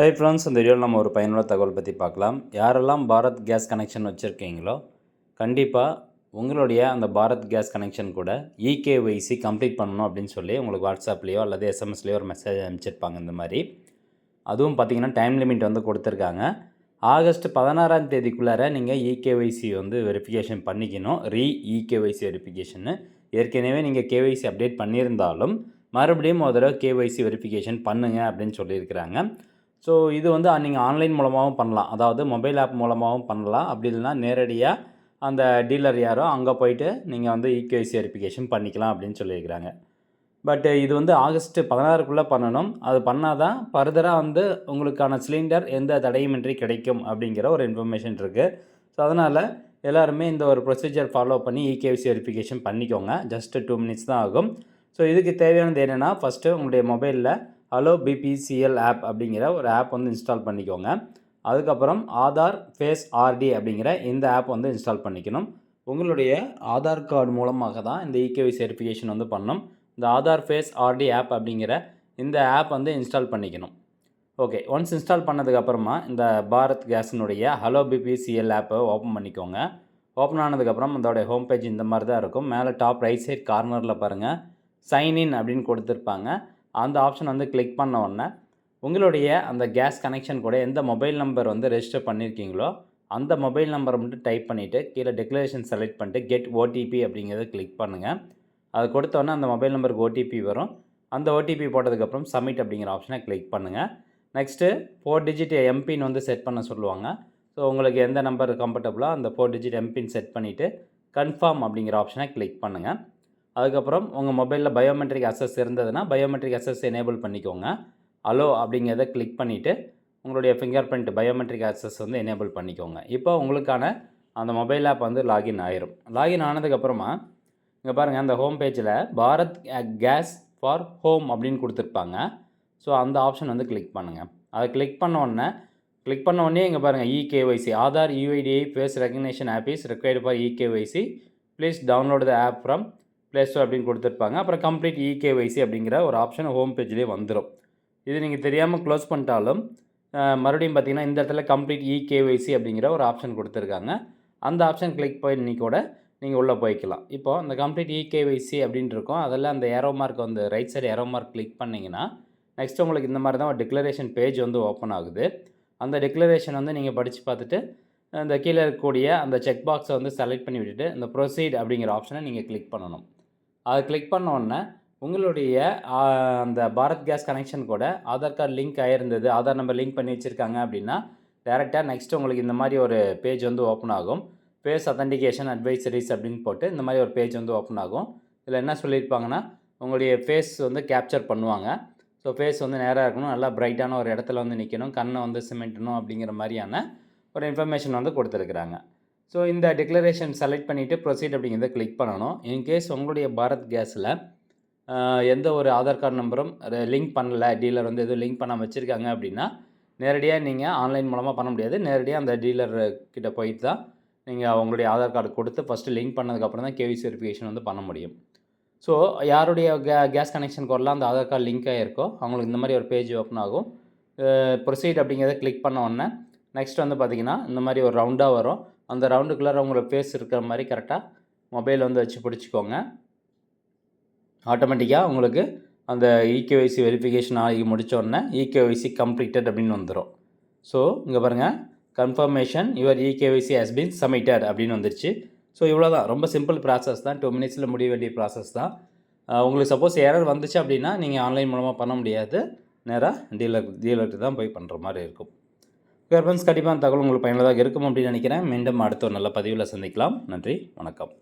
Hi friends, இந்த வீடியோவில் நம்ம ஒரு பயனுள்ள தகவல் பற்றி பார்க்கலாம். யாரெல்லாம் பாரத் கேஸ் கனெக்ஷன் வச்சுருக்கீங்களோ கண்டிப்பாக உங்களுடைய அந்த பாரத் கேஸ் கனெக்ஷன் கூட இகேஒய்சி கம்ப்ளீட் பண்ணணும் அப்படின்னு சொல்லி உங்களுக்கு வாட்ஸ்அப்லேயோ அல்லது எஸ்எம்எஸ்லேயோ ஒரு மெசேஜ் அனுப்பிச்சிருப்பாங்க. இந்த மாதிரி அதுவும் பார்த்திங்கன்னா டைம் லிமிட் வந்து கொடுத்துருக்காங்க. ஆகஸ்ட் 16ஆம் தேதிக்குள்ளார நீங்கள் இகேஒய்சி வந்து வெரிஃபிகேஷன் பண்ணிக்கணும். இகேஒய்சி வெரிஃபிகேஷன்னு ஏற்கனவே நீங்கள் கேஒய்சி அப்டேட் பண்ணியிருந்தாலும் மறுபடியும் ஒரு தடவை கேஒய்சி வெரிஃபிகேஷன் பண்ணுங்கள் அப்படின்னு சொல்லியிருக்கிறாங்க. ஸோ இது வந்து நீங்கள் ஆன்லைன் மூலமாகவும் பண்ணலாம், அதாவது மொபைல் ஆப் மூலமாகவும் பண்ணலாம். அப்படி இல்லைனா நேரடியாக அந்த டீலர் யாரோ அங்கே போய்ட்டு நீங்கள் வந்து இகேஒய்சி வெரிஃபிகேஷன் பண்ணிக்கலாம் அப்படின்னு சொல்லியிருக்கிறாங்க. பட் இது வந்து ஆகஸ்ட் 16க்குள்ளே பண்ணணும். அது பண்ணால் தான் ஃபர்தராக வந்து உங்களுக்கான சிலிண்டர் எந்த தடையுமின்றி கிடைக்கும் அப்படிங்கிற ஒரு இன்ஃபர்மேஷன் இருக்குது. ஸோ அதனால் எல்லாருமே இந்த ஒரு ப்ரொசீஜர் ஃபாலோ பண்ணி இகேஒய்சி வெரிஃபிகேஷன் பண்ணிக்கோங்க. ஜஸ்ட் 2 மினிட்ஸ் தான் ஆகும். ஸோ இதுக்கு தேவையானது என்னென்னா, ஃபஸ்ட்டு உங்களுடைய மொபைலில் ஹலோ பிபிசிஎல் ஆப் அப்படிங்கிற ஒரு ஆப் வந்து இன்ஸ்டால் பண்ணிக்கோங்க. அதுக்கப்புறம் ஆதார் ஃபேஸ் ஆர்டி அப்படிங்கிற இந்த ஆப் வந்து இன்ஸ்டால் பண்ணிக்கணும். உங்களுடைய ஆதார் கார்டு மூலமாக தான் இந்த இகேஒய்சி வெரிஃபிகேஷன் வந்து பண்ணணும். இந்த ஆதார் ஃபேஸ் ஆர்டி ஆப் அப்படிங்கிற இந்த ஆப் வந்து இன்ஸ்டால் பண்ணிக்கணும். ஓகே, ஒன்ஸ் இன்ஸ்டால் பண்ணதுக்கப்புறமா இந்த பாரத் கேஸினுடைய ஹலோ பிபிசிஎல் ஆப்பை ஓப்பன் பண்ணிக்கோங்க. ஓப்பன் ஆனதுக்கப்புறம் அதோடைய ஹோம் பேஜ் இந்த மாதிரி தான் இருக்கும். மேலே டாப் ரைட் சைட் கார்னரில் பாருங்கள், சைன்இன் அப்படின்னு கொடுத்துருப்பாங்க. அந்த ஆப்ஷன் வந்து கிளிக் பண்ண உடனே உங்களுடைய அந்த கேஸ் கனெக்ஷன் கூட எந்த மொபைல் நம்பர் வந்து ரெஜிஸ்டர் பண்ணியிருக்கீங்களோ அந்த மொபைல் நம்பரை மட்டும் டைப் பண்ணிவிட்டு கீழே டிக்ளரேஷன் செலக்ட் பண்ணிட்டு கெட் ஓடிபி அப்படிங்கிறத கிளிக் பண்ணுங்கள். அது கொடுத்தோன்னே அந்த மொபைல் நம்பருக்கு ஓடிபி வரும். அந்த ஓடிபி போட்டதுக்கப்புறம் சப்மிட் அப்படிங்கிற ஆப்ஷனை கிளிக் பண்ணுங்கள். நெக்ஸ்ட்டு 4 டிஜிட் எம்பின் வந்து செட் பண்ண சொல்லுவாங்க. ஸோ உங்களுக்கு எந்த நம்பர் கம்ஃபர்டபுளோ அந்த 4 டிஜிட் எம்பின் செட் பண்ணிவிட்டு கன்ஃபார்ம் அப்படிங்கிற ஆப்ஷனை கிளிக் பண்ணுங்கள். அதுக்கப்புறம் உங்கள் மொபைலில் பயோமெட்ரிக் அக்சஸ் இருந்ததுன்னா பயோமெட்ரிக் அக்சஸ் எனேபிள் பண்ணிக்கோங்க. அலோ அப்படிங்கிறத கிளிக் பண்ணிவிட்டு உங்களுடைய ஃபிங்கர் பிரிண்ட் பயோமெட்ரிக் அக்சஸ் வந்து எனேபிள் பண்ணிக்கோங்க. இப்போ உங்களுக்கான அந்த மொபைல் ஆப் வந்து லாகின் ஆயிரும். லாகின் ஆனதுக்கப்புறமா இங்கே பாருங்கள், அந்த ஹோம் பேஜில் பாரத் கேஸ் ஃபார் ஹோம் அப்படின்னு கொடுத்துருப்பாங்க. ஸோ அந்த ஆப்ஷன் வந்து கிளிக் பண்ணுங்கள். அதை கிளிக் பண்ண உடனே இங்கே பாருங்கள், eKYC Aadhaar UIDAI face recognition app is required for eKYC, please download the app from play store அப்படின்னு கொடுத்துருப்பாங்க. அப்புறம் கம்ப்ளீட் இகேஒய்சி அப்படிங்கிற ஒரு ஆப்ஷன் ஹோம் பேஜ்லேயே வந்துடும். இது நீங்கள் தெரியாமல் க்ளோஸ் பண்ணிட்டாலும் மறுபடியும் பார்த்தீங்கன்னா இந்த இடத்துல கம்ப்ளீட் இகேஒய்சி அப்படிங்கிற ஒரு ஆப்ஷன் கொடுத்துருக்காங்க. அந்த ஆப்ஷன் கிளிக் பண்ணி கூட நீங்கள் உள்ளே போய்க்கலாம். இப்போது அந்த கம்ப்ளீட் இகேஒய்சி அப்படின்ட்டு இருக்கும். அதில் அந்த ஏரோ மார்க் வந்து right side arrow mark click பண்ணிங்கன்னா நெக்ஸ்ட் உங்களுக்கு இந்த மாதிரி தான் ஒரு டிக்ளரேஷன் பேஜ் வந்து ஓப்பன் ஆகுது. அந்த டிக்ளரேஷன் வந்து நீங்கள் படித்து பார்த்துட்டு அந்த கீழே இருக்கக்கூடிய அந்த செக் பாக்ஸை வந்து செலக்ட் பண்ணி விட்டுட்டு இந்த ப்ரொசீட் அப்படிங்கிற ஆப்ஷனை நீங்கள் கிளிக் பண்ணணும். அதை கிளிக் பண்ண உடனே உங்களுடைய அந்த பாரத் கேஸ் கனெக்ஷன் கூட ஆதார் கார்டு லிங்க் ஆகிருந்தது, ஆதார் நம்பர் லிங்க் பண்ணி வச்சுருக்காங்க அப்படின்னா டேரெக்டாக நெக்ஸ்ட்டு உங்களுக்கு இந்த மாதிரி ஒரு பேஜ் வந்து ஓப்பன் ஆகும். ஃபேஸ் அத்தன்டிகேஷன் அட்வைசரிஸ் அப்படின்னு போட்டு இந்த மாதிரி ஒரு பேஜ் வந்து ஓப்பன் ஆகும். இதில் என்ன சொல்லியிருப்பாங்கன்னா, உங்களுடைய ஃபேஸ் வந்து கேப்சர் பண்ணுவாங்க. ஸோ ஃபேஸ் வந்து நேராக இருக்கணும், நல்லா பிரைட்டான ஒரு இடத்துல வந்து நிற்கணும், கண்ணை வந்து சிமெண்ட்டணும் அப்படிங்கிற மாதிரியான ஒரு இன்ஃபர்மேஷன் வந்து கொடுத்துருக்குறாங்க. ஸோ இந்த டிக்ளரேஷன் செலக்ட் பண்ணிவிட்டு ப்ரொசீட் அப்படிங்கிறத கிளிக் பண்ணணும். இன்கேஸ் உங்களுடைய பாரத் கேஸில் எந்த ஒரு ஆதார் கார்டு நம்பரும் லிங்க் பண்ணல, டீலர் வந்து எதுவும் லிங்க் பண்ணாமல் வச்சுருக்காங்க அப்படின்னா நேரடியாக நீங்கள் ஆன்லைன் மூலமாக பண்ண முடியாது. நேரடியாக அந்த டீலர் கிட்ட போயிட்டு தான் நீங்கள் உங்களுடைய ஆதார் கார்டு கொடுத்து ஃபஸ்ட்டு லிங்க் பண்ணதுக்கப்புறம் தான் கேஒய்சி வெரிஃபிகேஷன் வந்து பண்ண முடியும். ஸோ யாருடைய கேஸ் கனெக்ஷன் கோடெலாம் அந்த ஆதார் கார்டு லிங்க் ஆகிருக்கோ அவங்களுக்கு இந்த மாதிரி ஒரு பேஜ் ஓப்பன் ஆகும். ப்ரொசீட் அப்படிங்கிறத கிளிக் பண்ண உடனே நெக்ஸ்ட் வந்து பார்த்திங்கன்னா இந்த மாதிரி ஒரு ரவுண்டாக வரும். அந்த ரவுண்டுக்குள்ளே உங்களோட ஃபேஸ் இருக்கிற மாதிரி கரெக்டாக மொபைல் வந்து வச்சு பிடிச்சிக்கோங்க. ஆட்டோமேட்டிக்காக உங்களுக்கு அந்த இகேஒய்சி வெரிஃபிகேஷன் ஆகி முடித்த உடனே இகேஒய்சி கம்ப்ளீட்டட் அப்படின்னு வந்துடும். ஸோ இங்கே பாருங்கள், confirmation your eKYC has been submitted அப்படின்னு வந்துருச்சு. ஸோ இவ்வளோ தான், ரொம்ப சிம்பிள் ப்ராசஸ் தான், 2 மினிட்ஸில் முடிய வேண்டிய ப்ராசஸ் தான். உங்களுக்கு சப்போஸ் எரர் வந்துச்சு அப்படின்னா நீங்கள் ஆன்லைன் மூலமாக பண்ண முடியாது, நேராக டீலருக்கு தான் போய் பண்ணுற மாதிரி இருக்கும். ஃப்ரெண்ட்ஸ், கண்டிப்பாக அந்த தகவல் உங்களுக்கு பயனுள்ளதாக இருக்கும் அப்படின்னு நினைக்கிறேன். மீண்டும் அடுத்த ஒரு நல்ல பதிவில் சந்திக்கலாம். நன்றி, வணக்கம்.